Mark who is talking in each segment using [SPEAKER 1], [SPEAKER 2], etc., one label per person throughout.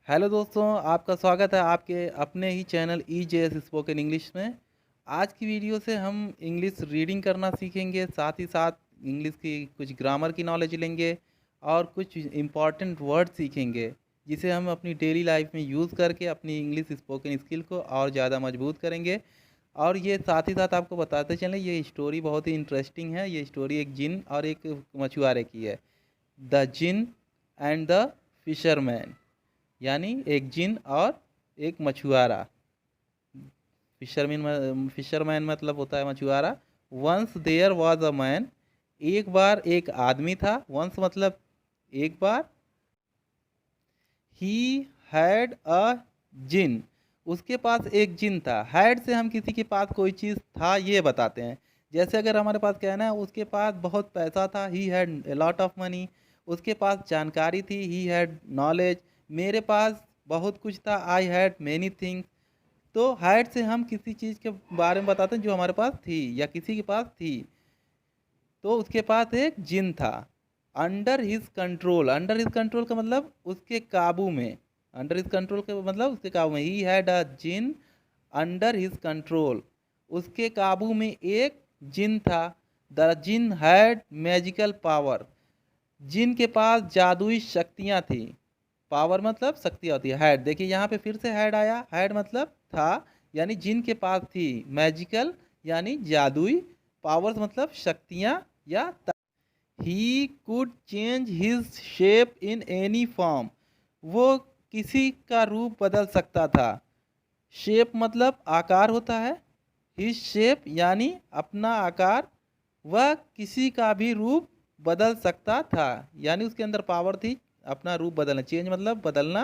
[SPEAKER 1] Hello दोस्तों, आपका स्वागत है आपके अपने ही चैनल EJS स्पोकन इंग्लिश में। आज की वीडियो से हम इंग्लिश रीडिंग करना सीखेंगे, साथ ही साथ इंग्लिश की कुछ ग्रामर की नॉलेज लेंगे और कुछ इम्पॉर्टेंट वर्ड सीखेंगे, जिसे हम अपनी डेली लाइफ में यूज़ करके अपनी इंग्लिश स्पोकन स्किल को और ज़्यादा मजबूत करेंगे। और ये साथ ही साथ आपको बताते चलें, ये स्टोरी बहुत ही इंटरेस्टिंग है। ये स्टोरी एक जिन और एक मछुआरे की है। The jinn and the fisherman, यानी एक जिन और एक मछुआरा। फिशरमैन मतलब होता है मछुआरा। Once there was a man, एक बार एक आदमी था। वंस मतलब एक बार। ही हैड अ जिन, उसके पास एक जिन था। हैड से हम किसी के पास कोई चीज़ था ये बताते हैं। जैसे अगर हमारे पास कहना है उसके पास बहुत पैसा था, he had a lot of money. उसके पास जानकारी थी, ही हैड नॉलेज। मेरे पास बहुत कुछ था, आई हैड मैनी थिंग्स। तो हैड से हम किसी चीज़ के बारे में बताते हैं जो हमारे पास थी या किसी के पास थी। तो उसके पास एक जिन था। Under his control, under his control का मतलब उसके काबू में। अंडर हिज कंट्रोल का मतलब उसके काबू में। He had a jinn under his control, उसके काबू में एक जिन था। The jinn had magical power, जिन के पास जादुई शक्तियाँ थी। पावर मतलब शक्तियाँ होती है। हैड, देखिए यहाँ पे फिर से हैड आया। हैड मतलब था, यानी जिन के पास थी। मैजिकल यानी जादुई। पावर्स मतलब शक्तियाँ या। He could change his shape in any form, वो किसी का रूप बदल सकता था। शेप मतलब आकार होता है। हिज शेप यानी अपना आकार। वह किसी का भी रूप बदल सकता था, यानी उसके अंदर पावर थी अपना रूप बदलना। चेंज मतलब बदलना,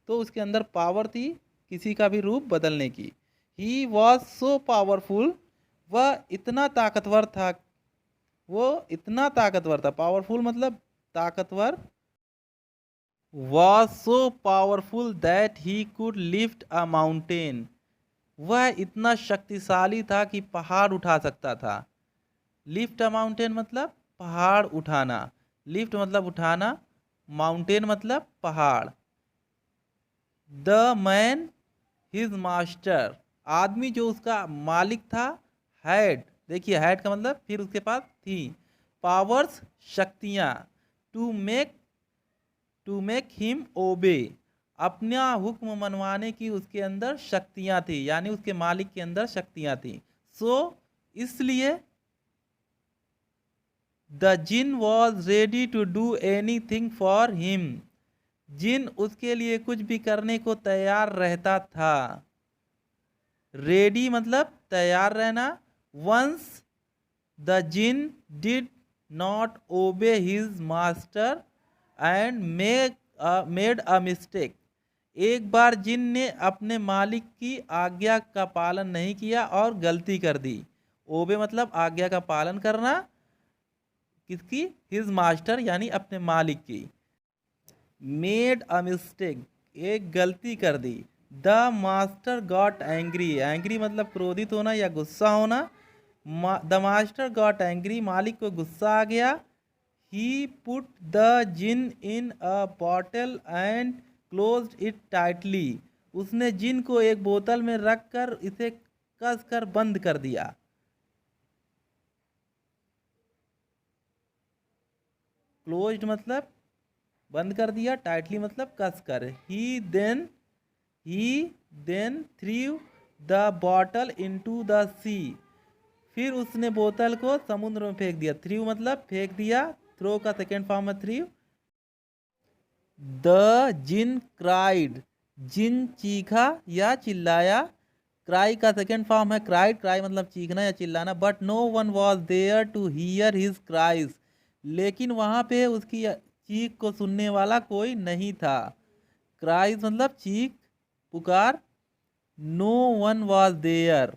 [SPEAKER 1] तो उसके अंदर पावर थी किसी का भी रूप बदलने की। ही वॉज सो पावरफुल, वह इतना ताकतवर था। वो इतना ताकतवर था। पावरफुल मतलब ताकतवर। Was so powerful that he could lift a mountain, वह इतना शक्तिशाली था कि पहाड़ उठा सकता था। लिफ्ट अ माउंटेन मतलब पहाड़ उठाना। लिफ्ट मतलब उठाना, माउंटेन मतलब पहाड़। द मैन हिज मास्टर, आदमी जो उसका मालिक था। हैड, देखिए हैड का मतलब फिर उसके पास थी। पावर्स शक्तियाँ। To make, to make him obey, अपना हुक्म मनवाने की उसके अंदर शक्तियाँ थी, यानी उसके मालिक के अंदर शक्तियाँ थी। सो इसलिए the jinn was ready to do anything for him, जिन उसके लिए कुछ भी करने को तैयार रहता था। रेडी मतलब तैयार रहना। Once the jinn did not obey his master and made a mistake, एक बार जिन ने अपने मालिक की आज्ञा का पालन नहीं किया और गलती कर दी। ओबे मतलब आज्ञा का पालन करना, किसकी? हिज मास्टर यानी अपने मालिक की। मेड अ मिस्टेक, एक गलती कर दी। The master got angry, angry मतलब क्रोधित होना या गुस्सा होना। द मास्टर गॉट एंग्री, मालिक को गुस्सा आ गया। He put the jinn in a bottle and closed it tightly, उसने जिन को एक बोतल में रख कर इसे कस कर बंद कर दिया। क्लोज्ड मतलब बंद कर दिया, टाइटली मतलब कस कर। He then threw the bottle into the sea, फिर उसने बोतल को समुद्र में फेंक दिया। थ्रीव मतलब फेंक दिया, थ्रो का सेकेंड फॉर्म है थ्रीव। द जिन क्राइड, जिन चीखा या चिल्लाया। क्राई का सेकेंड फॉर्म है क्राइड, क्राई मतलब चीखना या चिल्लाना। But no one was there to hear his cries, लेकिन वहाँ पे उसकी चीख को सुनने वाला कोई नहीं था। क्राइज मतलब चीख, पुकार। नो वन वॉज देयर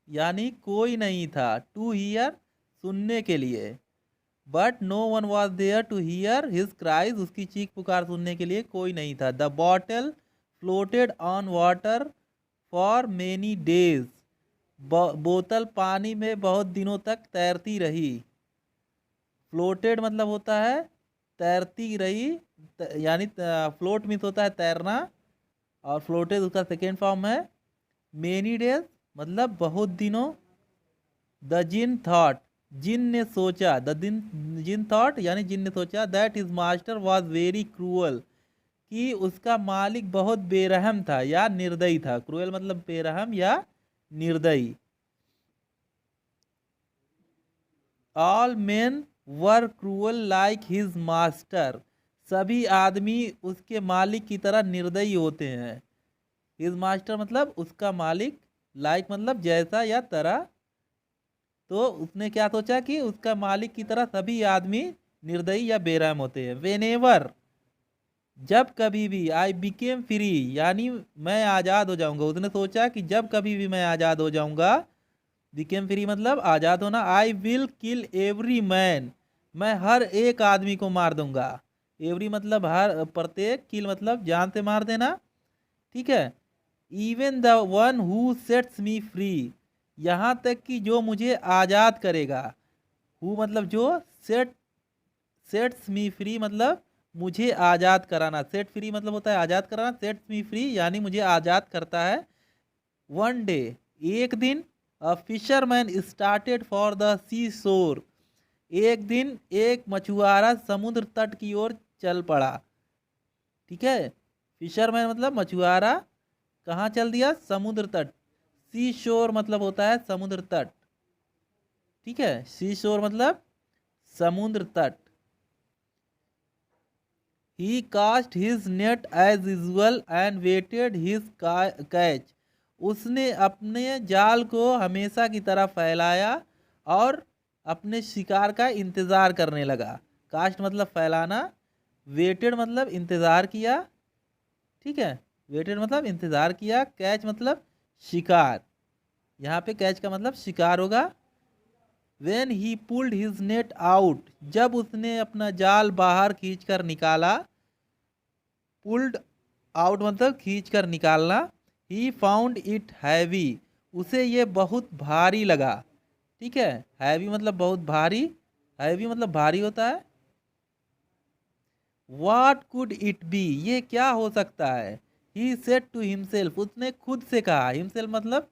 [SPEAKER 1] यानी कोई नहीं था। टू हियर सुनने के लिए। But no one was there to hear his cries, उसकी चीख पुकार सुनने के लिए कोई नहीं था। The bottle floated on water for many days, बोतल पानी में बहुत दिनों तक तैरती रही। फ्लोटेड मतलब होता है तैरती रही, यानी फ्लोट मीन्स होता है तैरना। और फ्लोटेड उसका सेकेंड फॉर्म है मेनी डेज, मतलब बहुत दिनों। द जिन थॉट, जिन ने सोचा, जिन थॉट यानी जिन ने सोचा that his master was very cruel, कि उसका मालिक बहुत बेरहम था या निर्दयी था। क्रूअल मतलब बेरहम या निर्दयी। ऑल मेन वर क्रूअल लाइक हिज मास्टर, सभी आदमी उसके मालिक की तरह निर्दयी होते हैं। हिज मास्टर मतलब उसका मालिक, लाइक मतलब जैसा या तरह। तो उसने क्या सोचा कि उसका मालिक की तरह सभी आदमी निर्दयी या बेरहम होते हैं। वेनेवर, जब कभी भी, आई बिकेम फ्री यानी मैं आज़ाद हो जाऊंगा। उसने सोचा कि जब कभी भी मैं आज़ाद हो जाऊंगा, बिकेम फ्री मतलब आज़ाद होना। I will kill every man, मैं हर एक आदमी को मार दूंगा। एवरी मतलब हर, प्रत्येक, किल मतलब जान से मार देना, ठीक है। Even the one who sets me free, यहाँ तक कि जो मुझे आज़ाद करेगा। हु मतलब जो, सेट, सेट्स मी फ्री मतलब मुझे आज़ाद कराना। सेट फ्री मतलब होता है आज़ाद कराना, सेट्स मी फ्री यानी मुझे आज़ाद करता है। वन डे, एक दिन, a fisherman started for the sea shore, एक दिन एक मछुआरा समुद्र तट की ओर चल पड़ा, ठीक है। फिशरमैन मतलब मछुआरा, कहाँ चल दिया, समुद्र तट। सी शोर मतलब होता है समुद्र तट, ठीक है। सी शोर मतलब समुद्र तट। He cast his net as usual and waited his catch, उसने अपने जाल को हमेशा की तरह फैलाया और अपने शिकार का इंतज़ार करने लगा। कास्ट मतलब फैलाना, वेटेड मतलब इंतज़ार किया, ठीक है। वेटेड मतलब इंतज़ार किया, कैच मतलब शिकार, यहाँ पे कैच का मतलब शिकार होगा। When he pulled his net out, जब उसने अपना जाल बाहर खींच कर निकाला। पुल्ड आउट मतलब खींच कर निकालना। ही फाउंड इट हैवी, उसे ये बहुत भारी लगा, ठीक है। हैवी मतलब बहुत भारी, हैवी मतलब भारी होता है। What could it be, ये क्या हो सकता है। He said to himself, उसने खुद से कहा। himself मतलब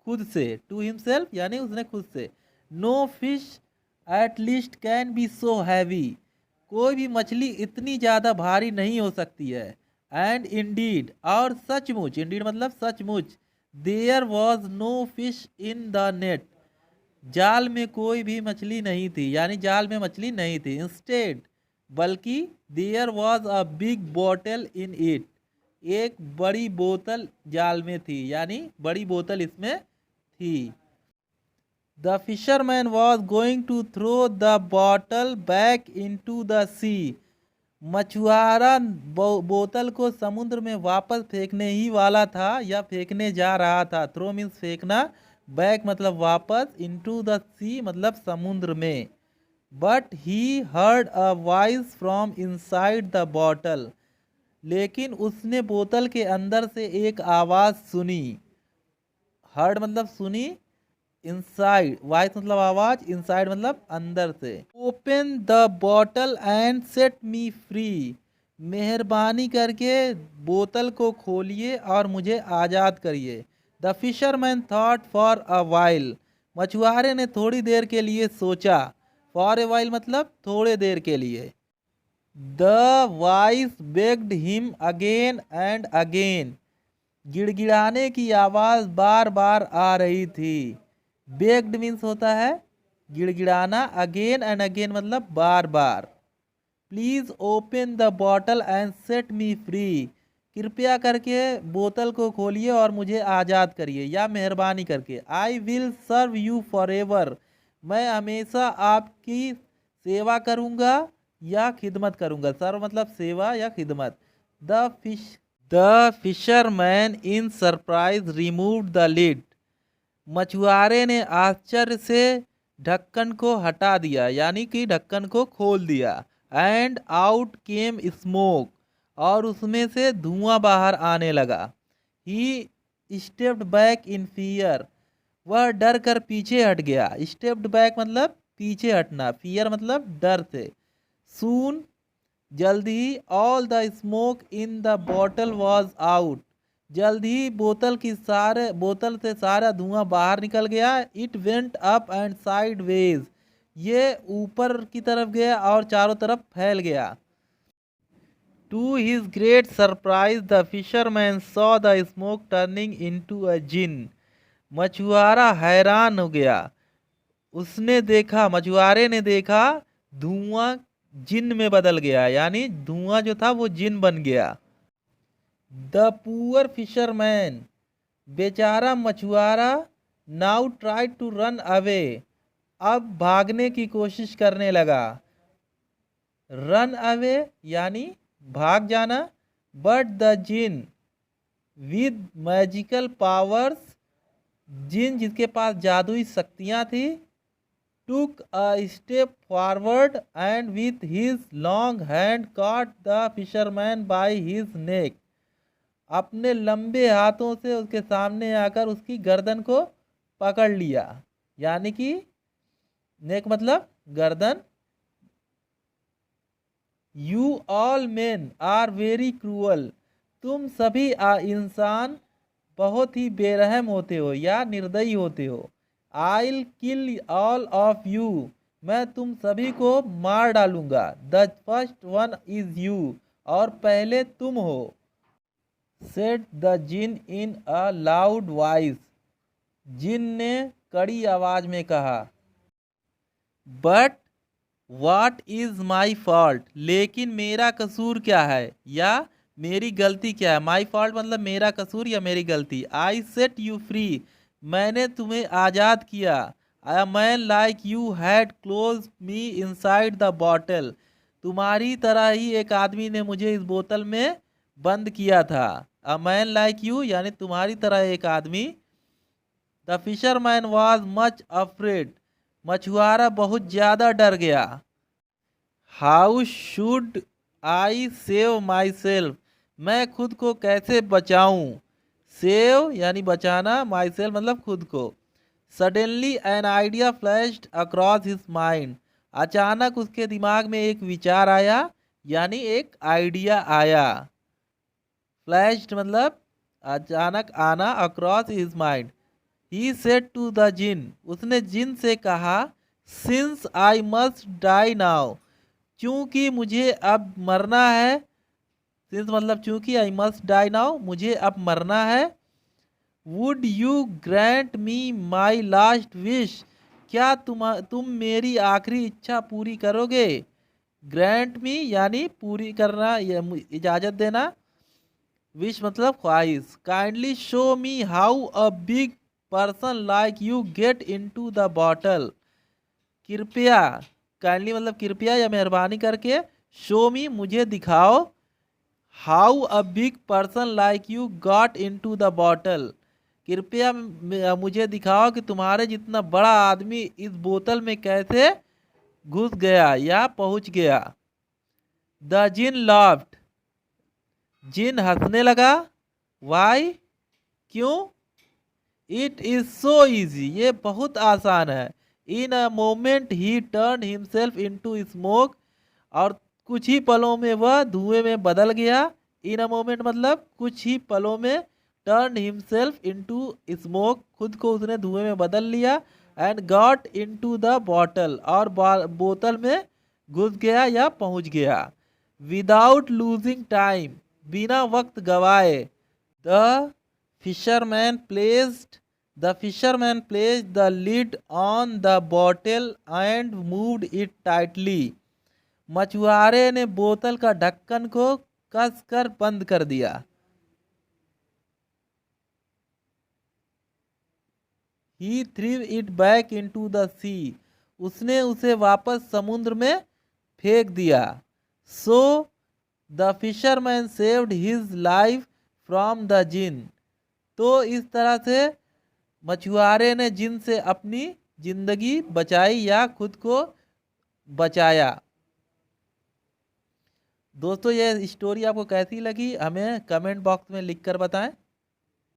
[SPEAKER 1] खुद से, to himself यानी उसने खुद से। No fish at least can be so heavy, कोई भी मछली इतनी ज़्यादा भारी नहीं हो सकती है। And indeed, और सचमुच, indeed मतलब सचमुच, there was no fish in the net, जाल में कोई भी मछली नहीं थी यानी जाल में मछली नहीं थी। इंस्टेड, बल्कि there was a big bottle in it, एक बड़ी बोतल जाल में थी यानी बड़ी बोतल इसमें थी। The fisherman was going to throw the bottle back into the sea, मछुआरा बोतल को समुद्र में वापस फेंकने ही वाला था या फेंकने जा रहा था। थ्रो मीन्स फेंकना, बैक मतलब वापस, इनटू द सी मतलब समुद्र में। But he heard a voice from inside the bottle, लेकिन उसने बोतल के अंदर से एक आवाज़ सुनी। हर्ड मतलब सुनी, इनसाइड वॉइस मतलब आवाज़, इनसाइड मतलब अंदर से। Open the bottle and set me free, मेहरबानी करके बोतल को खोलिए और मुझे आज़ाद करिए। The fisherman thought for a while, मछुआरे ने थोड़ी देर के लिए सोचा। फॉर ए वाइल मतलब थोड़े देर के लिए। The voice begged him again and again, गिड़गिड़ाने की आवाज़ बार बार आ रही थी। बेग्ड मीन्स होता है गिड़गिड़ाना, अगेन एंड अगेन मतलब बार बार। Please open the bottle and set me free, कृपया करके बोतल को खोलिए और मुझे आज़ाद करिए या मेहरबानी करके। I will serve you forever, मैं हमेशा आपकी सेवा करूँगा या खिदमत करूँगा। सर्व मतलब सेवा या खिदमत। The fisherman in surprise removed the lid, मछुआरे ने आश्चर्य से ढक्कन को हटा दिया यानी कि ढक्कन को खोल दिया। एंड आउट केम स्मोक, और उसमें से धुआं बाहर आने लगा। ही स्टेप्ड बैक इन फियर, वह डर कर पीछे हट गया। स्टेप्ड बैक मतलब पीछे हटना, फियर मतलब डर से। सून जल्द ही, all the smoke in the bottle was out, जल्द ही बोतल से सारा धुआं बाहर निकल गया। It went up and sideways, ये ऊपर की तरफ गया और चारों तरफ फैल गया। To his great surprise the fisherman saw the smoke turning into a jinn. मछुआरा हैरान हो गया, मछुआरे ने देखा धुआं जिन में बदल गया, यानी धुआं जो था वो जिन बन गया। द पुअर फिशरमैन, बेचारा मछुआरा, now try to run away, अब भागने की कोशिश करने लगा। रन अवे यानी भाग जाना। But the jinn with magical powers, जिन जिसके पास जादुई शक्तियाँ थी, took a step forward and with his long hand caught the fisherman by his neck, अपने लंबे हाथों से उसके सामने आकर उसकी गर्दन को पकड़ लिया। यानी कि नेक मतलब गर्दन। You all men are very cruel, तुम सभी इंसान बहुत ही बेरहम होते हो या निर्दयी होते हो। I'll kill all of you, मैं तुम सभी को मार डालूंगा। The first one is you, और पहले तुम हो। Said the jinn in a loud voice, जिन ने कड़ी आवाज में कहा। But what is my fault, लेकिन मेरा कसूर क्या है या मेरी गलती क्या है। माई फॉल्ट मतलब मेरा कसूर या मेरी गलती। आई सेट यू फ्री, मैंने तुम्हें आज़ाद किया। A man like you had close me inside the bottle, तुम्हारी तरह ही एक आदमी ने मुझे इस बोतल में बंद किया था। अ मैन लाइक यू यानी तुम्हारी तरह एक आदमी। The fisherman was much afraid, मछुआरा बहुत ज़्यादा डर गया। How should I save my self, मैं खुद को कैसे बचाऊं। सेव यानी बचाना, माई सेल्फ मतलब खुद को। Suddenly an idea flashed across his mind, अचानक उसके दिमाग में एक विचार आया यानी एक आइडिया आया। फ्लैश्ड मतलब अचानक आना, across his mind. He said to the jinn, उसने जिन से कहा, since I must die now, क्योंकि मुझे अब मरना है। सिंस मतलब क्योंकि, आई मस्ट डाई नाउ मुझे अब मरना है। Would you grant me my last wish, क्या तुम मेरी आखिरी इच्छा पूरी करोगे। ग्रांट मी यानी पूरी करना या इजाज़त देना। विश मतलब ख्वाहिश। Kindly show me how a big person like you get into the bottle, कृपया, काइंडली मतलब कृपया या मेहरबानी करके, शो मी मुझे दिखाओ, how a big person like you got into the bottle, कृपया मुझे दिखाओ कि तुम्हारे जितना बड़ा आदमी इस बोतल में कैसे घुस गया या पहुंच गया। द जिन लाफ्ड, जिन हंसने लगा। वाई क्यों। इट इज सो इजी, ये बहुत आसान है। In a moment he turn himself into smoke, और कुछ ही पलों में वह धुएं में बदल गया। इन अ मोमेंट मतलब कुछ ही पलों में, टर्न हिमसेल्फ इनटू स्मोक खुद को उसने धुएं में बदल लिया। And got into the bottle, और बोतल में घुस गया या पहुंच गया। विदाउट लूजिंग टाइम, बिना वक्त गवाए, the fisherman placed The fisherman placed the lid on the bottle and moved it tightly. मछुआरे ने बोतल का ढक्कन को कसकर बंद कर दिया। He threw it back into the sea. उसने उसे वापस समुद्र में फेंक दिया। So the fisherman saved his life from the jinn. तो इस तरह से मछुआरे ने जिन से अपनी जिंदगी बचाई या खुद को बचाया। दोस्तों ये स्टोरी आपको कैसी लगी हमें कमेंट बॉक्स में लिखकर बताएं।